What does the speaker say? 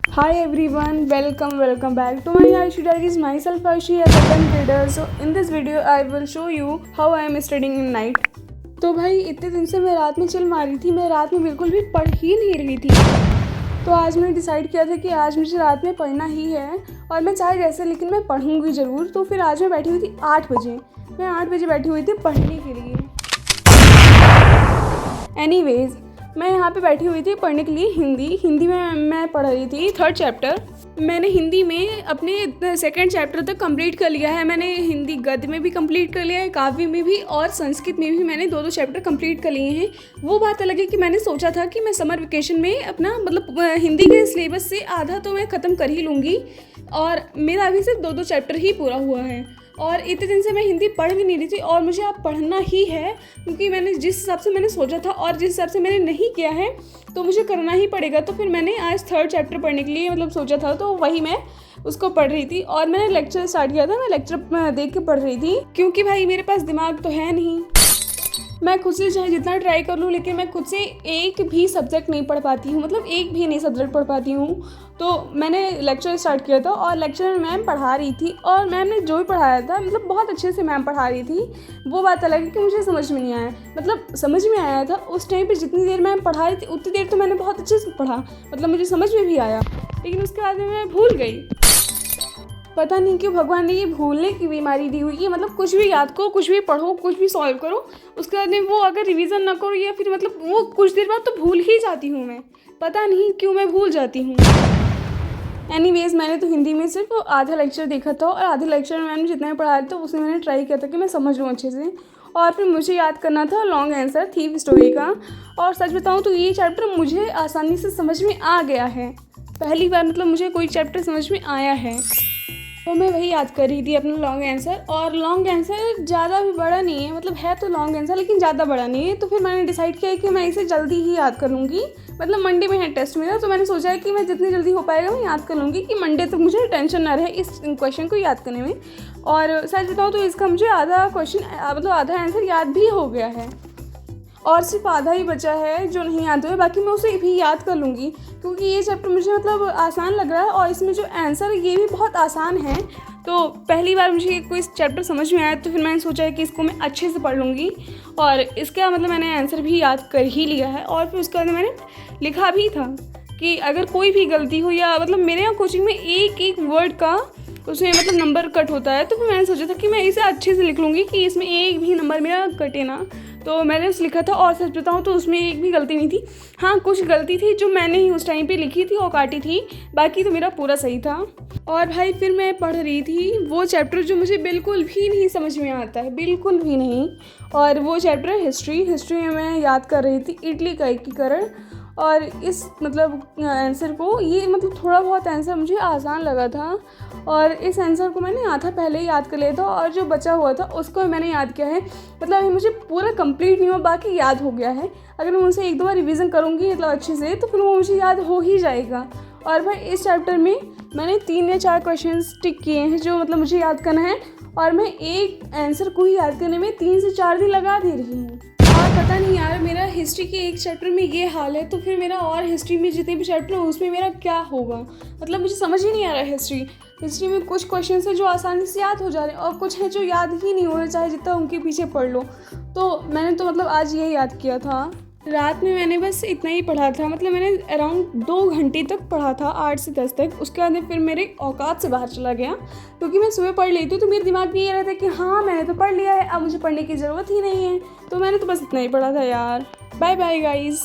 Hi everyone, welcome back to my Aishi Diaries. Myself Aishi, a second grader. So in this video I will show you how I am studying in night. तो भाई इतने दिन से मैं रात में chill मारी थी, मैं रात में बिल्कुल भी पढ़ ही नहीं रही थी। तो आज मैंने डिसाइड किया था कि आज मुझे रात में पढ़ना ही है और मैं चाहे जैसे लेकिन मैं पढ़ूंगी ज़रूर। तो फिर आज मैं बैठी हुई थी 8 बजे, मैं 8 बजे बैठी हुई थी पढ़ने के लिए। एनीवेज मैं यहाँ पे बैठी हुई थी पढ़ने के लिए हिंदी में मैं पढ़ रही थी 3rd चैप्टर। मैंने हिंदी में अपने 2nd चैप्टर तक कंप्लीट कर लिया है। मैंने हिंदी गद्य में भी कंप्लीट कर लिया है, काव्य में भी और संस्कृत में भी मैंने 2 चैप्टर कंप्लीट कर लिए हैं। वो बात अलग है कि मैंने सोचा था कि मैं समर वेकेशन में अपना मतलब हिंदी के सिलेबस से आधा तो मैं ख़त्म कर ही लूँगी और मेरा अभी सिर्फ 2 चैप्टर ही पूरा हुआ है। और इतने दिन से मैं हिंदी पढ़ भी नहीं रही थी और मुझे अब पढ़ना ही है, क्योंकि मैंने जिस हिसाब से मैंने सोचा था और जिस हिसाब से मैंने नहीं किया है तो मुझे करना ही पड़ेगा। तो फिर मैंने आज 3rd चैप्टर पढ़ने के लिए मतलब सोचा था, तो वही मैं उसको पढ़ रही थी और मैंने लेक्चर स्टार्ट किया था। मैं लेक्चर देख के पढ़ रही थी, क्योंकि भाई मेरे पास दिमाग तो है नहीं। मैं खुद से चाहे जितना ट्राई कर लूँ लेकिन मैं खुद से एक भी सब्जेक्ट नहीं पढ़ पाती हूँ, मतलब एक भी नहीं सब्जेक्ट पढ़ पाती हूँ। तो मैंने लेक्चर स्टार्ट किया था और लेक्चर में मैम पढ़ा रही थी और मैम ने जो भी पढ़ाया था मतलब बहुत अच्छे से मैम पढ़ा रही थी। वो बात अलग है कि मुझे समझ में नहीं आया, मतलब समझ में आया था उस टाइम पे जितनी देर मैम पढ़ा रही थी उतनी देर तो मैंने बहुत अच्छे से पढ़ा, मतलब मुझे समझ में भी आया। लेकिन उसके बाद में मैं भूल गई। पता नहीं क्यों भगवान ने ये भूलने की बीमारी दी हुई है, मतलब कुछ भी याद करो, कुछ भी पढ़ो, कुछ भी सॉल्व करो, उसके बाद में वो अगर रिवीजन ना करो या फिर मतलब वो कुछ देर बाद तो भूल ही जाती हूँ मैं। पता नहीं क्यों मैं भूल जाती हूँ। एनीवेज मैंने तो हिंदी में सिर्फ आधा लेक्चर देखा था और आधे लेक्चर में मैंने जितना भी पढ़ाया था उसमें मैंने ट्राई किया था कि मैं समझ लूँ अच्छे से। और फिर मुझे याद करना था लॉन्ग आंसर थीफ स्टोरी का। और सच बताऊँ तो ये चैप्टर मुझे आसानी से समझ में आ गया है, पहली बार मतलब मुझे कोई चैप्टर समझ में आया है। तो मैं वही याद कर रही थी अपना लॉन्ग आंसर, और लॉन्ग आंसर ज़्यादा भी बड़ा नहीं है, मतलब है तो लॉन्ग आंसर लेकिन ज़्यादा बड़ा नहीं है। तो फिर मैंने डिसाइड किया कि मैं इसे जल्दी ही याद कर लूँगी, मतलब मंडे में है टेस्ट मेरा, तो मैंने सोचा है कि मैं जितनी जल्दी हो पाएगा मैं याद कर लूँगी कि मंडे तक मुझे टेंशन ना रहे इस क्वेश्चन को याद करने में। और सच बताऊँ तो इसका मुझे आधा क्वेश्चन मतलब आधा आंसर याद भी हो गया है और सिर्फ आधा ही बचा है जो नहीं याद हुआ, बाकी मैं उसे भी याद कर लूँगी, क्योंकि ये चैप्टर मुझे मतलब आसान लग रहा है और इसमें जो आंसर है ये भी बहुत आसान है। तो पहली बार मुझे कोई चैप्टर समझ में आया तो फिर मैंने सोचा है कि इसको मैं अच्छे से पढ़ लूँगी और इसका मतलब मैंने आंसर भी याद कर ही लिया है। और फिर उसके बाद मैंने लिखा भी था कि अगर कोई भी गलती हो या मतलब मेरे यहाँ कोचिंग में एक वर्ड का उसमें मतलब नंबर कट होता है, तो फिर मैंने सोचा था कि मैं इसे अच्छे से लिख लूँगी कि इसमें एक भी नंबर मेरा कटे ना। तो मैंने उसे लिखा था और सच बताऊँ तो उसमें एक भी गलती नहीं थी। हाँ कुछ गलती थी जो मैंने ही उस टाइम पे लिखी थी और काटी थी, बाकी तो मेरा पूरा सही था। और भाई फिर मैं पढ़ रही थी वो चैप्टर जो मुझे बिल्कुल भी नहीं समझ में आता है, बिल्कुल भी नहीं। और वो चैप्टर है हिस्ट्री में मैं याद कर रही थी इटली का एकीकरण। और इस मतलब आंसर को ये मतलब थोड़ा बहुत आंसर मुझे आसान लगा था और इस आंसर को मैंने आधा पहले ही याद कर लिया था और जो बचा हुआ था उसको मैंने याद किया है। मतलब अभी मुझे पूरा कंप्लीट नहीं हुआ, बाकी याद हो गया है। अगर मैं उनसे एक दो बार रिवीजन करूँगी मतलब अच्छे से तो फिर वो मुझे याद हो ही जाएगा। और भाई इस चैप्टर में मैंने 3 या 4 क्वेश्चन टिक किए हैं जो मतलब मुझे याद करना है और मैं एक आंसर को ही याद करने में 3 से 4 दिन लगा दे रही हूँ। और पता नहीं यार मेरा हिस्ट्री के एक चैप्टर में ये हाल है तो फिर मेरा और हिस्ट्री में जितने भी चैप्टर हैं उसमें मेरा क्या होगा, मतलब मुझे समझ ही नहीं आ रहा है। हिस्ट्री में कुछ क्वेश्चन है जो आसानी से याद हो जा रहे हैं और कुछ है जो याद ही नहीं हो रहे, चाहे जितना उनके पीछे पढ़ लो। तो मैंने तो मतलब आज ये याद किया था। रात में मैंने बस इतना ही पढ़ा था, मतलब मैंने अराउंड 2 घंटे तक पढ़ा था 8 से 10 तक। उसके बाद फिर मेरे औकात से बाहर चला गया, क्योंकि मैं सुबह पढ़ लेती हूँ तो मेरे दिमाग में ये रहता है कि हाँ मैंने तो पढ़ लिया है, अब मुझे पढ़ने की ज़रूरत ही नहीं है। तो मैंने तो बस इतना ही पढ़ा था यार। Bye bye guys.